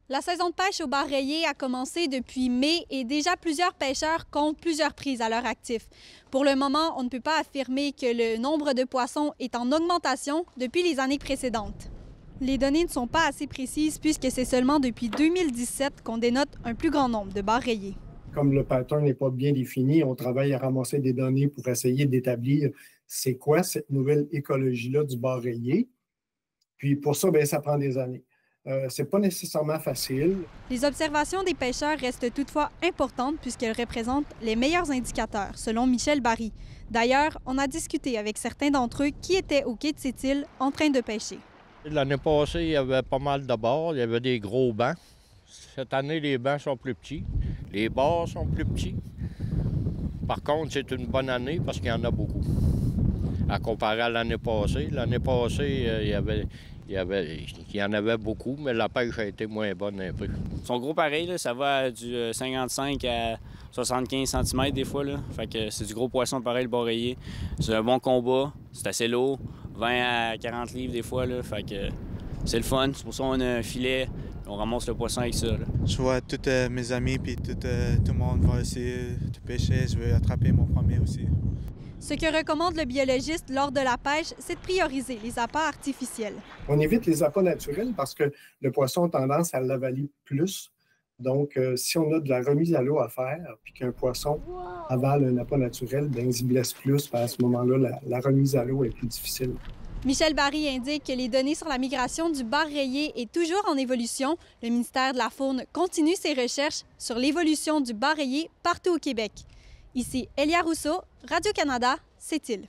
La saison de pêche au bar rayé a commencé depuis mai et déjà plusieurs pêcheurs comptent plusieurs prises à leur actif. Pour le moment, on ne peut pas affirmer que le nombre de poissons est en augmentation depuis les années précédentes. Les données ne sont pas assez précises puisque c'est seulement depuis 2017 qu'on dénote un plus grand nombre de bars rayés. Comme le pattern n'est pas bien défini, on travaille à ramasser des données pour essayer d'établir c'est quoi cette nouvelle écologie-là du bar rayé. Puis pour ça, bien, ça prend des années. C'est pas nécessairement facile. Les observations des pêcheurs restent toutefois importantes puisqu'elles représentent les meilleurs indicateurs, selon Michel Barry. D'ailleurs, on a discuté avec certains d'entre eux qui étaient au quai de Sept-Îles en train de pêcher. L'année passée, il y avait pas mal de bars, il y avait des gros bancs. Cette année, les bancs sont plus petits, les bars sont plus petits. Par contre, c'est une bonne année parce qu'il y en a beaucoup. À comparer à l'année passée. L'année passée, il y en avait beaucoup, mais la pêche a été moins bonne un peu. Ils sont gros pareil, là, ça va du 55 à 75 cm des fois. Là. Fait que c'est du gros poisson pareil, le bar rayé. C'est un bon combat, c'est assez lourd, 20 à 40 livres des fois. Là. Fait que c'est le fun, c'est pour ça qu'on a un filet, on ramasse le poisson avec ça. Là. Je vois tous mes amis puis tout le monde va essayer de pêcher. Je veux attraper mon premier aussi. Ce que recommande le biologiste lors de la pêche, c'est de prioriser les appâts artificiels. On évite les appâts naturels parce que le poisson a tendance à l'avaler plus. Donc, si on a de la remise à l'eau à faire, puis qu'un poisson avale un appât naturel, bien, il se blesse plus. À ce moment-là, la remise à l'eau est plus difficile. Michel Barry indique que les données sur la migration du bar rayé est toujours en évolution. Le ministère de la Faune continue ses recherches sur l'évolution du bar rayé partout au Québec. Ici Elia Rousseau, Radio-Canada, Sept-Îles.